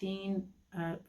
3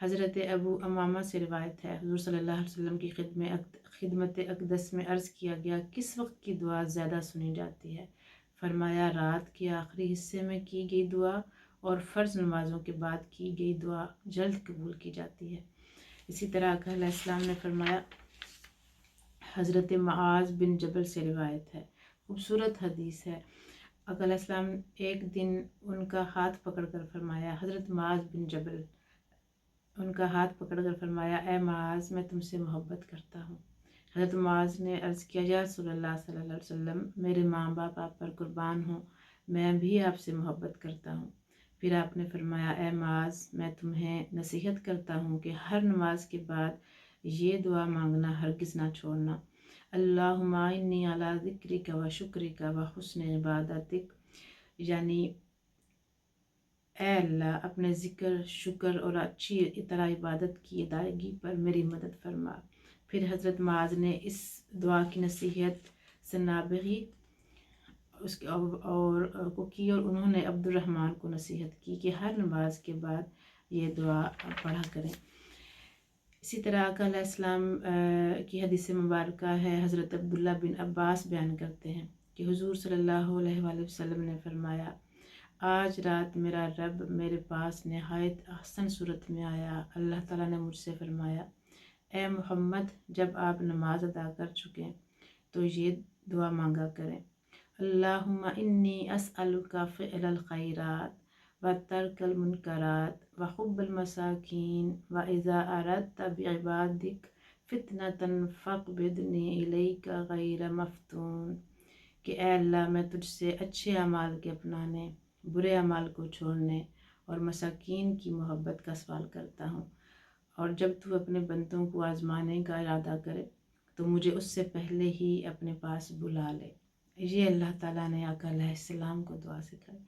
حضرت ابو امامہ سے روایت ہے، حضور صلی اللہ علیہ وسلم کی خدمت اقدس میں عرض کیا گیا، کس وقت کی دعا زیادہ سنی جاتی ہے؟ فرمایا رات کے آخری حصے میں کی گئی دعا اور فرض نمازوں کے بعد کی گئی دعا جلد قبول کی جاتی ہے۔ اسی طرح آقا علیہ السلام نے فرمایا، حضرت معاذ بن جبل سے روایت ہے، خوبصورت حدیث ہے، آقا علیہ السلام ایک دن ان کا ہاتھ پکڑ کر فرمایا، حضرت معاذ بن جبل ان کا ہاتھ پکڑ کر فرمایا، اے معاذ میں تم سے محبت کرتا ہوں۔ حضرت معاذ نے عرض کیا، یا رسول اللہ صلی اللہ علیہ وسلم، میرے ماں باپ آپ پر قربان ہوں، میں بھی آپ سے محبت کرتا ہوں۔ پھر آپ نے فرمایا، اے معاذ میں تمہیں نصیحت کرتا ہوں کہ ہر نماز کے بعد یہ دعا مانگنا ہرگز نہ چھوڑنا، اللہم انی علی ذکرک و شکرک و حسن عبادتک، یعنی اے اللہ اپنے ذکر، شکر اور اچھی طرح عبادت کی ادائیگی پر میری مدد فرما۔ پھر حضرت معاذ نے اس دعا کی نصیحت سے نابغی کو کی اور انہوں نے عبد الرحمن کو نصیحت کی کہ ہر نماز کے بعد یہ دعا پڑھا کریں۔ اسی طرح آقا علیہ السلام کی حدیث مبارکہ ہے، حضرت عبداللہ بن عباس بیان کرتے ہیں کہ حضور صلی اللہ علیہ وآلہ وسلم نے فرمایا، آج رات میرا رب میرے پاس نہایت احسن صورت میں آیا۔ اللہ تعالیٰ نے مجھ سے فرمایا، اے محمد جب آپ نماز ادا کر چکیں تو یہ دعا مانگا کریں، اللہم انی اسألک فعل الخیرات و ترک المنکرات و حب المساکین و اذا اردت بعبادک فتنة فاقبضنی الیک غیر مفتون، کہ اے اللہ میں تجھ سے اچھے اعمال کے اپنانے، برے اعمال کو چھوڑنے اور مساکین کی محبت کا سوال کرتا ہوں، اور جب تو اپنے بندوں کو آزمانے کا ارادہ کرے تو مجھے اس سے پہلے ہی اپنے پاس بلا لے۔ یہ اللہ تعالیٰ نے آقا علیہ السلام کو دعا سکھائی۔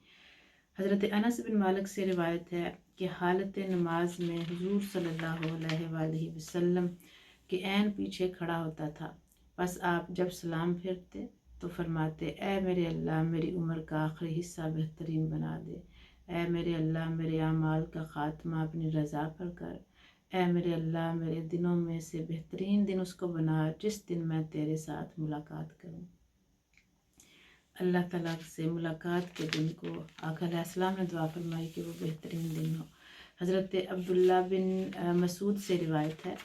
حضرت انس بن مالک سے روایت ہے کہ حالت نماز میں حضور صلی اللہ علیہ وآلہ وسلم کے عین پیچھے کھڑا ہوتا تھا، بس آپ جب سلام پھیرتے تو فرماتے، اے میرے اللہ میری عمر کا آخری حصہ بہترین بنا دے، اے میرے اللہ میرے اعمال کا خاتمہ اپنی رضا پر کر، اے میرے اللہ میرے دنوں میں سے بہترین دن اس کو بنا جس دن میں تیرے ساتھ ملاقات کروں۔ اللہ تعالیٰ سے ملاقات کے دن کو آقا علیہ السلام نے دعا فرمائی کہ وہ بہترین دن ہو۔ حضرت عبداللہ بن مسعود سے روایت ہے،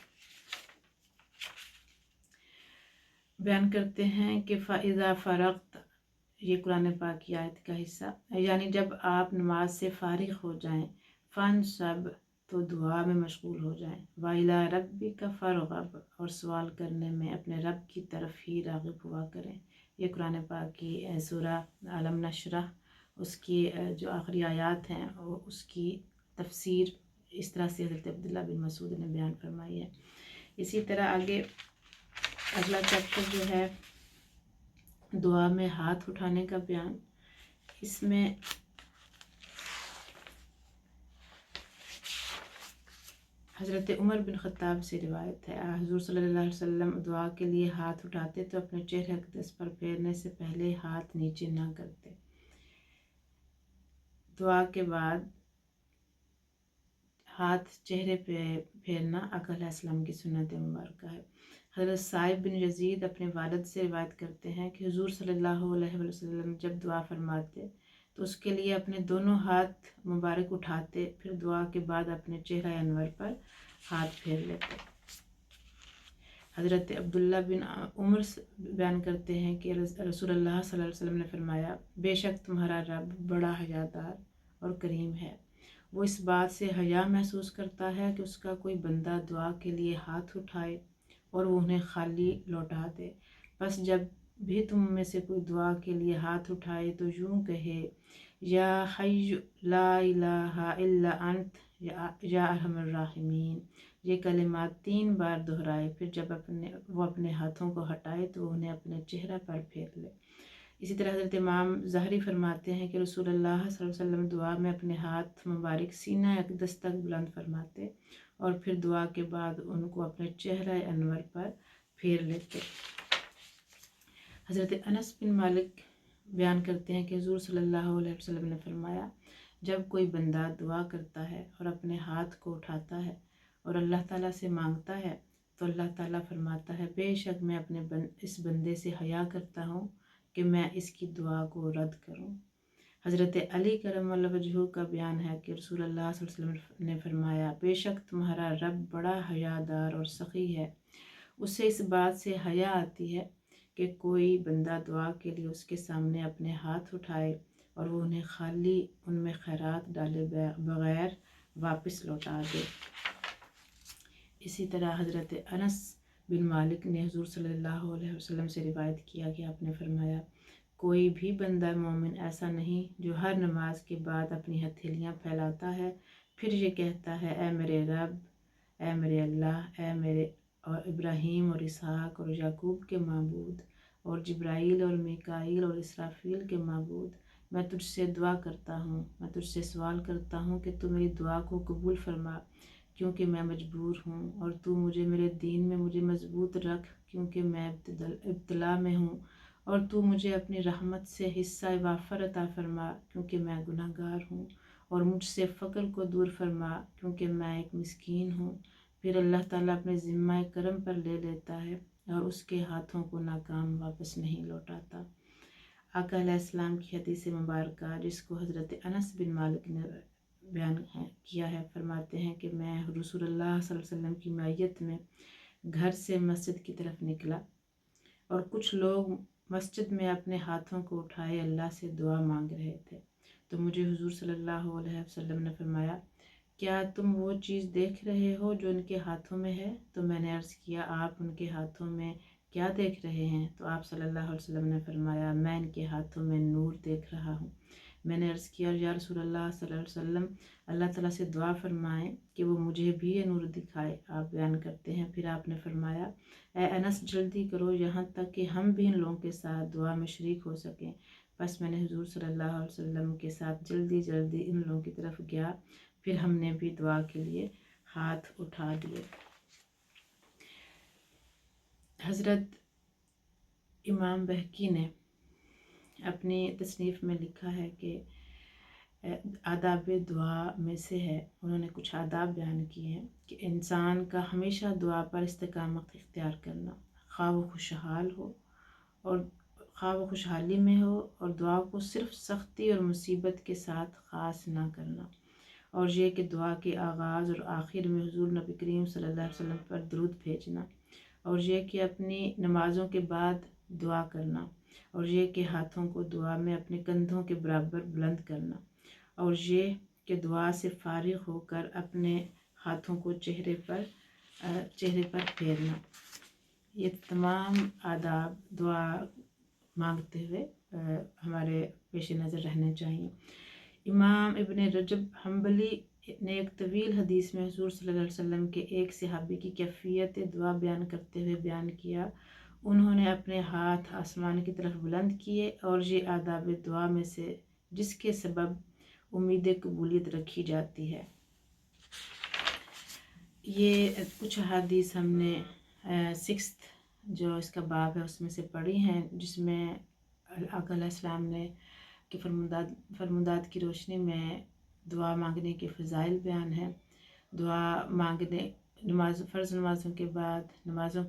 بیان کرتے ہیں کہ فَإِذَا فَرَغْتَ، یہ قرآن پاک کی آیت کا حصہ، یعنی جب آپ نماز سے فارغ ہو جائیں، فَانْصَبْ، تو دعا میں مشغول ہو جائیں، وَإِلَىٰ رَبِّكَ فَارْغَب، اور سوال کرنے میں اپنے رب کی طرف ہی راغب ہوا کریں۔ یہ قرآن پاک کی سورہ علم نشرح، اس کی جو آخری آیات ہیں اس کی تفسیر اس طرح سے حضرت عبداللہ بن مسعود نے بیان فرمائی ہے۔ اسی طرح آگے اگلا چیپٹر جو ہے دعا میں ہاتھ اٹھانے کا بیان، اس میں حضرت عمر بن خطاب سے روایت ہے، حضور صلی اللہ علیہ وسلم دعا کے لیے ہاتھ اٹھاتے تو اپنے چہرے اقدس پر پھیرنے سے پہلے ہاتھ نیچے نہ کرتے۔ دعا کے بعد ہاتھ چہرے پہ پھیرنا آقا علیہ السلام کی سنت مبارکہ ہے۔ حضرت صائب بن یزید اپنے والد سے روایت کرتے ہیں کہ حضور صلی اللہ علیہ وسلم جب دعا فرماتے تو اس کے لیے اپنے دونوں ہاتھ مبارک اٹھاتے، پھر دعا کے بعد اپنے چہرہ انور پر ہاتھ پھیر لیتے۔ حضرت عبداللہ بن عمر بیان کرتے ہیں کہ رسول اللہ صلی اللہ علیہ وسلم نے فرمایا، بے شک تمہارا رب بڑا حیادار اور کریم ہے، وہ اس بات سے حیا محسوس کرتا ہے کہ اس کا کوئی بندہ دعا کے لیے ہاتھ اٹھائے اور وہ انہیں خالی لوٹا دے، بس جب بھی تم میں سے کوئی دعا کے لیے ہاتھ اٹھائے تو یوں کہے، یا حی لا الہ الا انت یا ارحم الراحمین، یہ کلمات 3 بار دہرائے، پھر جب وہ اپنے ہاتھوں کو ہٹائے تو انہیں اپنے چہرہ پر پھیر لے۔ اسی طرح حضرت امام ظاہری فرماتے ہیں کہ رسول اللہ صلی اللہ علیہ وسلم دعا میں اپنے ہاتھ مبارک سینہ اقدس تک بلند فرماتے اور پھر دعا کے بعد ان کو اپنے چہرہ انور پر پھیر لیتے۔ حضرت انس بن مالک بیان کرتے ہیں کہ حضور صلی اللہ علیہ وسلم نے فرمایا، جب کوئی بندہ دعا کرتا ہے اور اپنے ہاتھ کو اٹھاتا ہے اور اللہ تعالیٰ سے مانگتا ہے تو اللہ تعالیٰ فرماتا ہے بے شک میں اپنے اس بندے سے حیا کرتا ہوں کہ میں اس کی دعا کو رد کروں۔ حضرت علی کرم اللہ وجہہ کا بیان ہے کہ رسول اللہ صلی اللہ علیہ وسلم نے فرمایا بے شک تمہارا رب بڑا حیادار اور سخی ہے، اسے اس بات سے حیا آتی ہے کہ کوئی بندہ دعا کے لیے اس کے سامنے اپنے ہاتھ اٹھائے اور وہ انہیں خالی ان میں خیرات ڈالے بغیر واپس لوٹا دے۔ اسی طرح حضرت انس بن مالک نے حضور صلی اللہ علیہ وسلم سے روایت کیا کہ آپ نے فرمایا کوئی بھی بندہ مومن ایسا نہیں جو ہر نماز کے بعد اپنی ہتھیلیاں پھیلاتا ہے پھر یہ کہتا ہے اے میرے رب، اے میرے اللہ، اے میرے اور ابراہیم اور اسحاق اور یعقوب کے معبود اور جبرائیل اور میکائیل اور اسرافیل کے معبود، میں تجھ سے دعا کرتا ہوں، میں تجھ سے سوال کرتا ہوں کہ تو میری دعا کو قبول فرما کیونکہ میں مجبور ہوں، اور تو مجھے میرے دین میں مجھے مضبوط رکھ کیونکہ میں ابتلا میں ہوں، اور تو مجھے اپنی رحمت سے حصہ وافر عطا فرما کیونکہ میں گناہ گار ہوں، اور مجھ سے فقر کو دور فرما کیونکہ میں ایک مسکین ہوں۔ پھر اللہ تعالیٰ اپنے ذمہ کرم پر لے لیتا ہے اور اس کے ہاتھوں کو ناکام واپس نہیں لوٹاتا۔ آقا علیہ السلام کی حدیث مبارکہ جس کو حضرت انس بن مالک نے بیان کیا ہے، فرماتے ہیں کہ میں رسول اللہ صلی اللہ علیہ وسلم کی معیت میں گھر سے مسجد کی طرف نکلا اور کچھ لوگ مسجد میں اپنے ہاتھوں کو اٹھائے اللہ سے دعا مانگ رہے تھے، تو مجھے حضور صلی اللہ علیہ وسلم نے فرمایا کیا تم وہ چیز دیکھ رہے ہو جو ان کے ہاتھوں میں ہے؟ تو میں نے عرض کیا آپ ان کے ہاتھوں میں کیا دیکھ رہے ہیں؟ تو آپ صلی اللہ علیہ وسلم نے فرمایا میں ان کے ہاتھوں میں نور دیکھ رہا ہوں۔ میں نے عرض کیا یا رسول اللہ صلی اللہ علیہ وسلم اللہ تعالیٰ سے دعا فرمائیں کہ وہ مجھے بھی یہ نور دکھائے۔ آپ بیان کرتے ہیں پھر آپ نے فرمایا اے انس جلدی کرو یہاں تک کہ ہم بھی ان لوگوں کے ساتھ دعا میں شریک ہو سکیں۔ بس میں نے حضور صلی اللہ علیہ وسلم کے ساتھ جلدی ان لوگوں کی طرف گیا، پھر ہم نے بھی دعا کے لیے ہاتھ اٹھا دیے۔ حضرت امام بہقی نے اپنی تصنیف میں لکھا ہے کہ آداب دعا میں سے ہے، انہوں نے کچھ آداب بیان کیے ہیں کہ انسان کا ہمیشہ دعا پر استقامت اختیار کرنا، خواہ وہ خوشحال ہو اور خواہ وہ خوشحالی میں ہو، اور دعا کو صرف سختی اور مصیبت کے ساتھ خاص نہ کرنا، اور یہ کہ دعا کے آغاز اور آخر میں حضور نبی کریم صلی اللہ علیہ وسلم پر درود بھیجنا، اور یہ کہ اپنی نمازوں کے بعد دعا کرنا، اور یہ کہ ہاتھوں کو دعا میں اپنے کندھوں کے برابر بلند کرنا، اور یہ کہ دعا سے فارغ ہو کر اپنے ہاتھوں کو چہرے پر پھیرنا۔ یہ تمام آداب دعا مانگتے ہوئے ہمارے پیش نظر رہنے چاہیے۔ امام ابن رجب حنبلی نے ایک طویل حدیث میں حضور صلی اللہ علیہ وسلم کے ایک صحابی کی کیفیت دعا بیان کرتے ہوئے بیان کیا، انہوں نے اپنے ہاتھ آسمان کی طرف بلند کیے اور یہ آداب دعا میں سے جس کے سبب امید قبولیت رکھی جاتی ہے۔ یہ کچھ حدیث ہم نے 6 جو اس کا باب ہے اس میں سے پڑھی ہیں، جس میں آقا علیہ السلام نے کہ فرمودات کی روشنی میں دعا مانگنے کے فضائل بیان ہیں۔ دعا مانگنے فرض نمازوں کے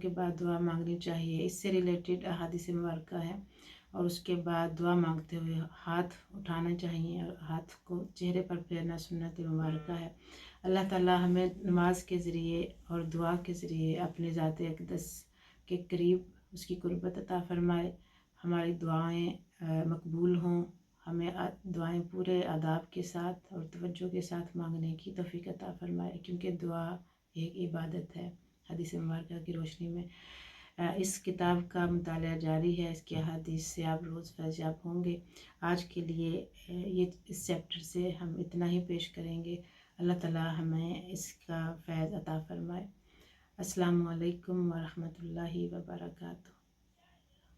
بعد دعا مانگنی چاہیے، اس سے ریلیٹڈ احادیث مبارکہ ہے، اور اس کے بعد دعا مانگتے ہوئے ہاتھ اٹھانا چاہیے اور ہاتھ کو چہرے پر پھیرنا سنت مبارکہ ہے۔ اللہ تعالیٰ ہمیں نماز کے ذریعے اور دعا کے ذریعے اپنے ذات اقدس کے قریب اس کی قربت عطا فرمائے، ہماری دعائیں مقبول ہوں، ہمیں دعائیں پورے آداب کے ساتھ اور توجہ کے ساتھ مانگنے کی توفیق عطا فرمائے، کیونکہ دعا ایک عبادت ہے۔ حدیث مبارکہ کی روشنی میں اس کتاب کا مطالعہ جاری ہے، اس کی احادیث سے آپ روز فیض یاب ہوں گے۔ آج کے لیے اس چیپٹر سے ہم اتنا ہی پیش کریں گے۔ اللہ تعالیٰ ہمیں اس کا فیض عطا فرمائے۔ السلام علیکم ورحمۃ اللہ وبرکاتہ۔